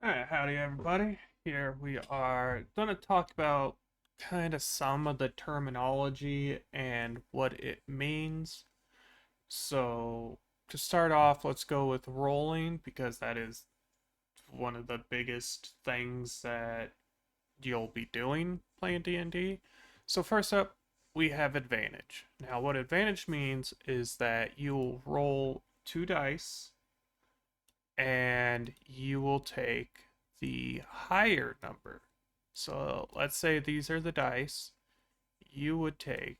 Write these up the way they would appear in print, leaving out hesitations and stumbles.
Alright, howdy everybody. Here we are going to talk about kind of some of the terminology and what it means. So, to start off, let's go with rolling because that is one of the biggest things that you'll be doing playing D&D. So, first up, we have advantage. Now, what advantage means is that you'll roll two dice and you will take the higher number. So let's say these are the dice. You would take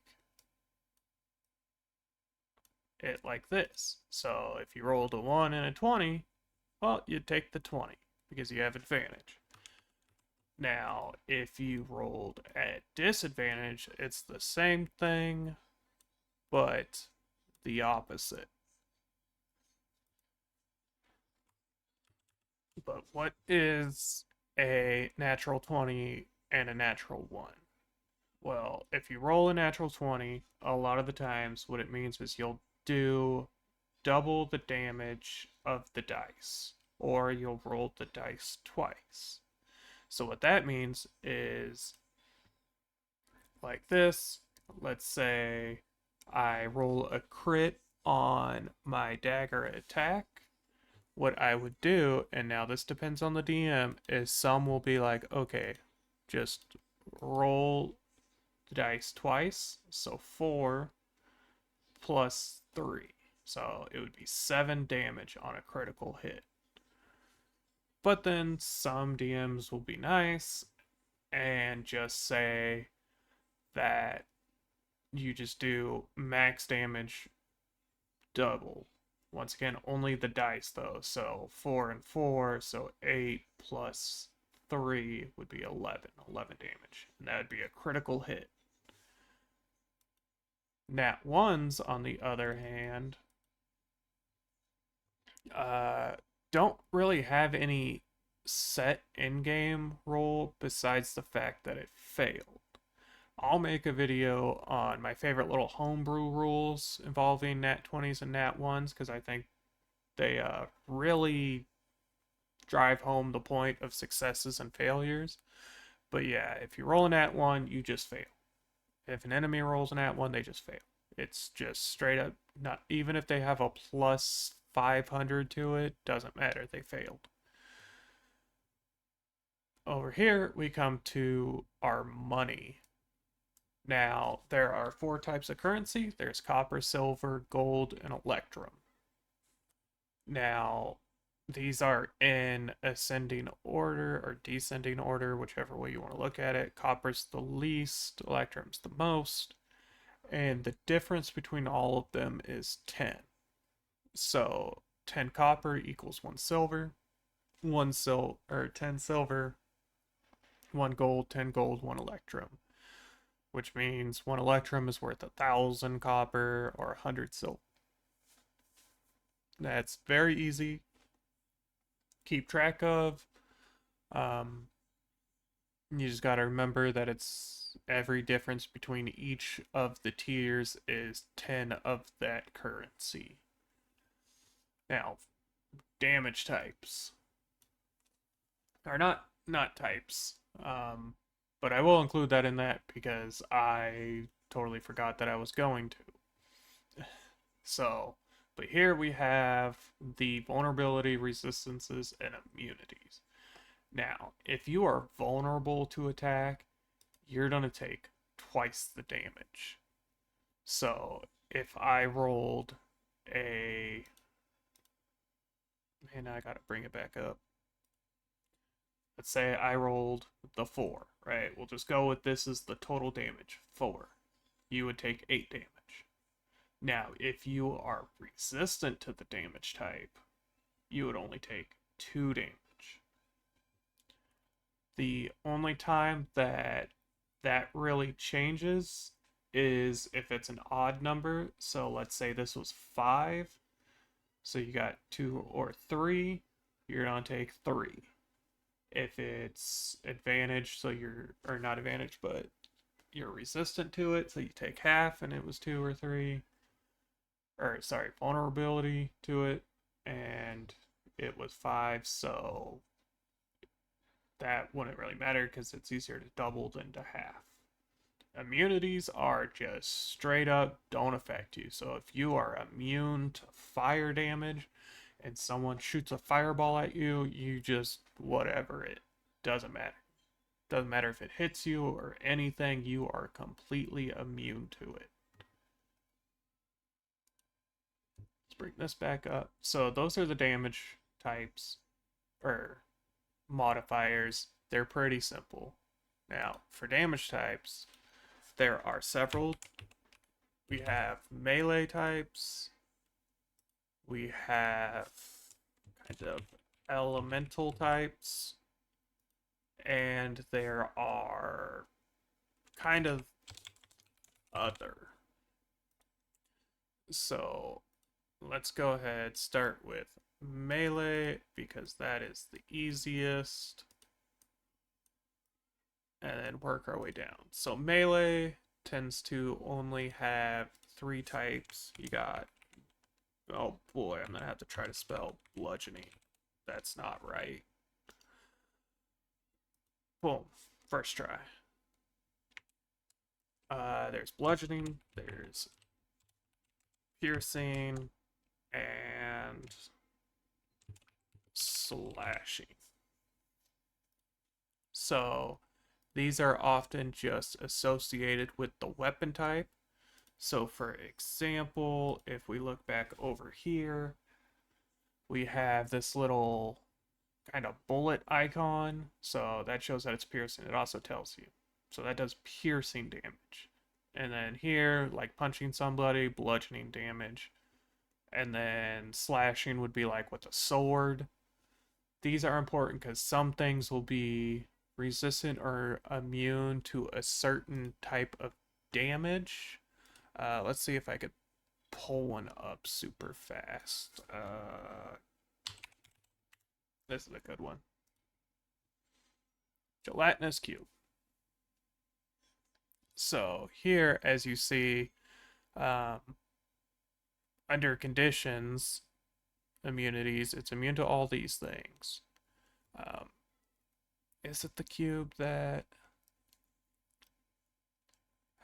it like this. So if you rolled a 1 and a 20, well, you'd take the 20 because you have advantage. Now, if you rolled at disadvantage, it's the same thing, but the opposite. But what is a natural 20 and a natural 1? Well, if you roll a natural 20, a lot of the times what it means is you'll do double the damage of the dice, or you'll roll the dice twice. So what that means is like this. Let's say I roll a crit on my dagger attack. What I would do, and now this depends on the DM, is some will be like, okay, just roll the dice twice, so 4 plus 3. So it would be 7 damage on a critical hit. But then some DMs will be nice and just say that you just do max damage double. Once again, only the dice though. So 4 and 4, so 8 plus 3 would be 11. 11 damage. And that would be a critical hit. Nat 1s, on the other hand, don't really have any set in-game rule besides the fact that it failed. I'll make a video on my favorite little homebrew rules involving nat 20s and nat 1s because I think they really drive home the point of successes and failures. But yeah, if you roll a nat 1, you just fail. If an enemy rolls an nat 1, they just fail. It's just straight up, not even if they have a plus 500 to it, doesn't matter, they failed. Over here, we come to our money. Now, there are 4 types of currency. There's copper, silver, gold, and electrum. Now, these are in ascending order or descending order, whichever way you want to look at it. Copper's the least, electrum's the most, and the difference between all of them is 10. So 10 copper equals 1 silver, 10 silver, 1 gold, 10 gold, 1 electrum, which means 1 electrum is worth 1,000 copper or 100 silver. That's very easy keep track of. You just got to remember that it's every difference between each of the tiers is 10 of that currency. Now, damage types are not types, but I will include that in that because I totally forgot that I was going to. So, but here we have the vulnerability, resistances, and immunities. Now, if you are vulnerable to attack, you're going to take twice the damage. So, if I rolled a... Man, I gotta bring it back up. Let's say I rolled the 4, right? We'll just go with this as the total damage, 4. You would take 8 damage. Now, if you are resistant to the damage type, you would only take 2 damage. The only time that really changes is if it's an odd number. So let's say this was 5. So you got 2 or 3, you're going to take 3. If it's advantage, so or not advantage, but you're resistant to it, so you take half and it was 2 or 3. Or, sorry, vulnerability to it, and it was 5, so that wouldn't really matter because it's easier to double than to half. Immunities are just straight up don't affect you. So if you are immune to fire damage and someone shoots a fireball at you, you just whatever, it doesn't matter. Doesn't matter if it hits you or anything, you are completely immune to it. Let's bring this back up. So those are the damage types or modifiers. They're pretty simple. Now, for damage types, there are several. We have melee types. We have kind of elemental types. And there are kind of other. So let's go ahead, start with melee because that is the easiest. And then work our way down. So melee tends to only have 3 types. You got, oh boy, I'm gonna have to try to spell bludgeoning. That's not right. Boom, first try. There's bludgeoning, there's piercing, and slashing. So these are often just associated with the weapon type. So for example, if we look back over here, we have this little kind of bullet icon. So that shows that it's piercing. It also tells you. So that does piercing damage. And then here, like punching somebody, bludgeoning damage. And then slashing would be like with a sword. These are important because some things will be resistant or immune to a certain type of damage. Let's see if I could pull one up super fast. This is a good one. Gelatinous cube. So here, as you see, under conditions, immunities, it's immune to all these things. Is it the cube that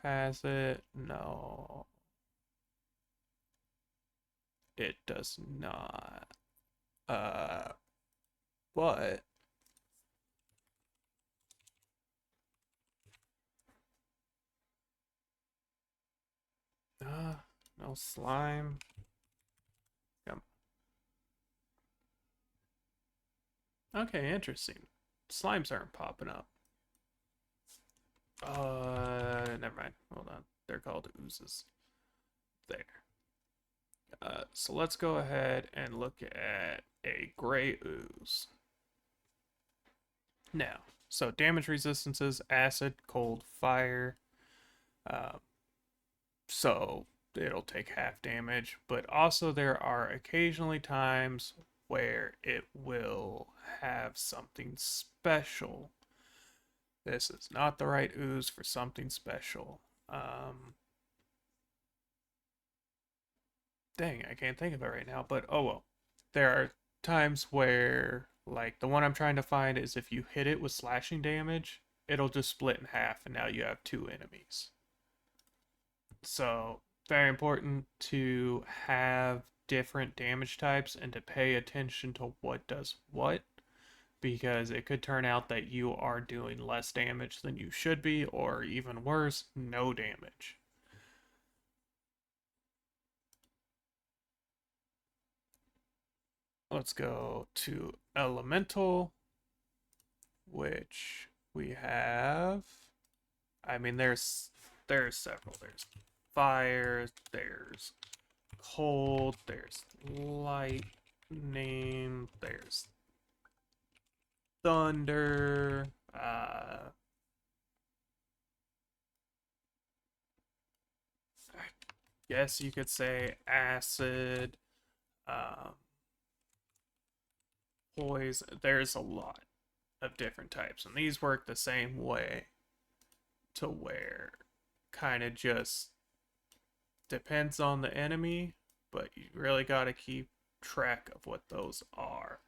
has it? No. It does not. But no slime. Come. Okay, interesting. Slimes aren't popping up. Never mind. Hold on. They're called oozes. There. So let's go ahead and look at a gray ooze. Now, so damage resistances, acid, cold, fire. So it'll take half damage, but also there are occasionally times where it will have something special. This is not the right ooze for something special. Dang, I can't think of it right now, but oh well. There are times where, like, the one I'm trying to find is if you hit it with slashing damage, it'll just split in half, and now you have 2 enemies. So, very important to have different damage types and to pay attention to what does what, because it could turn out that you are doing less damage than you should be, or even worse, no damage. Let's go to elemental, which we have. I mean, there's several. There's fire, there's cold, there's lightning, there's thunder. I guess you could say acid. Poison. There's a lot of different types, and these work the same way, to where kind of just depends on the enemy, but you really got to keep track of what those are.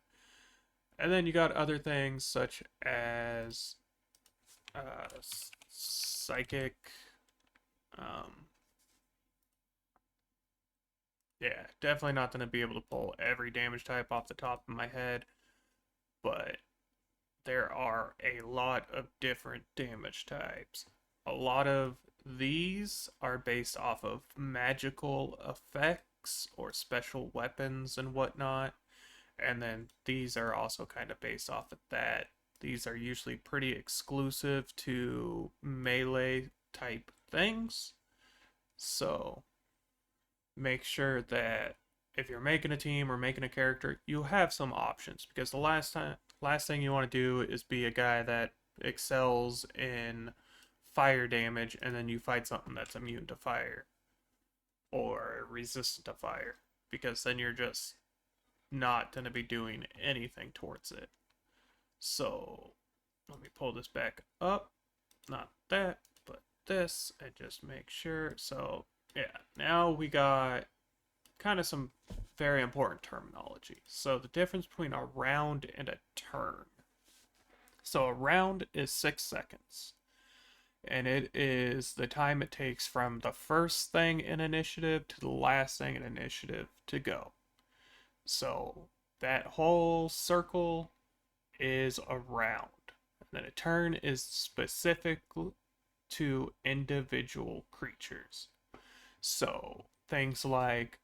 And then you got other things such as psychic. Um, yeah, definitely not going to be able to pull every damage type off the top of my head, but there are a lot of different damage types. A lot of these are based off of magical effects or special weapons and whatnot. And then these are also kind of based off of that. These are usually pretty exclusive to melee type things. So make sure that if you're making a team or making a character, you have some options because the last thing you want to do is be a guy that excels in fire damage and then you fight something that's immune to fire or resistant to fire because then you're just not going to be doing anything towards it. So let me pull this back up. Not that, but this, and just make sure. So yeah, now we got kind of some very important terminology. So the difference between a round and a turn. So a round is 6 seconds, and it is the time it takes from the first thing in initiative to the last thing in initiative to go. So that whole circle is a round. And then a turn is specific to individual creatures. So things like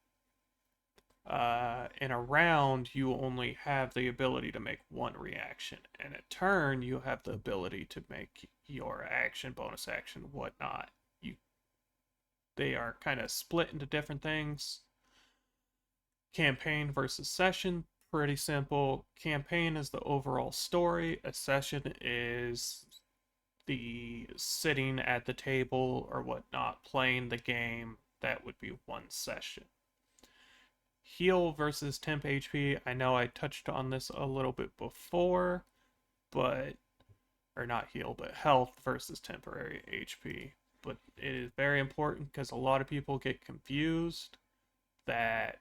in a round, you only have the ability to make one reaction. In a turn, you have the ability to make your action, bonus action, whatnot. They are kind of split into different things. Campaign versus session, pretty simple. Campaign is the overall story. A session is the sitting at the table or whatnot, playing the game. That would be one session. Heal versus temp HP. I know I touched on this a little bit before, but or not heal, but health versus temporary HP. But it is very important because a lot of people get confused that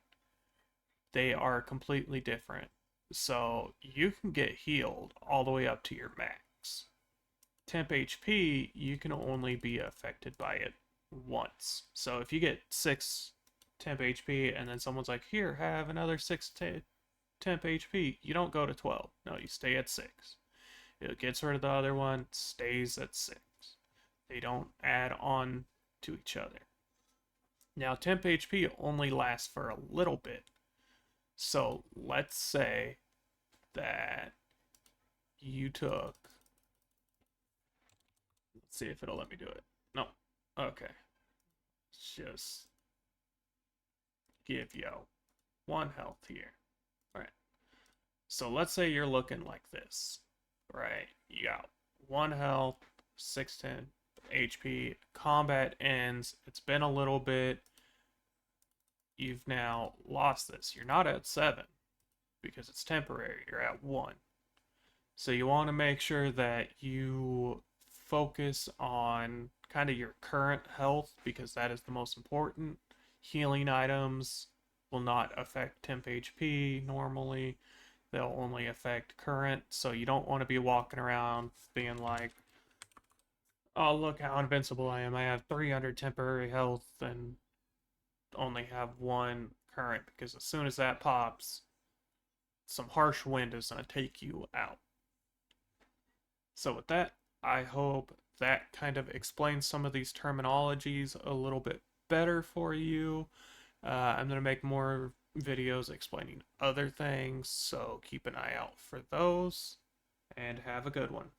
they are completely different. So you can get healed all the way up to your max. Temp HP, you can only be affected by it once. So if you get 6 temp HP and then someone's like, here, have another 6 temp HP, you don't go to 12. No, you stay at 6. It gets rid of the other one, stays at 6. They don't add on to each other. Now, temp HP only lasts for a little bit. So let's say that you took. Let's see if it'll let me do it. No. Okay. Just give you 1 health here. All right. So let's say you're looking like this. Right. You got 1 health, 610 HP. Combat ends. It's been a little bit. You've now lost this. You're not at 7 because it's temporary. You're at 1. So you want to make sure that you focus on kind of your current health because that is the most important. Healing items will not affect temp HP normally. They'll only affect current. So you don't want to be walking around being like, oh, look how invincible I am. I have 300 temporary health and only have 1 current because as soon as that pops, some harsh wind is going to take you out. So with that, I hope that kind of explains some of these terminologies a little bit better for you. I'm going to make more videos explaining other things, so keep an eye out for those, and have a good one.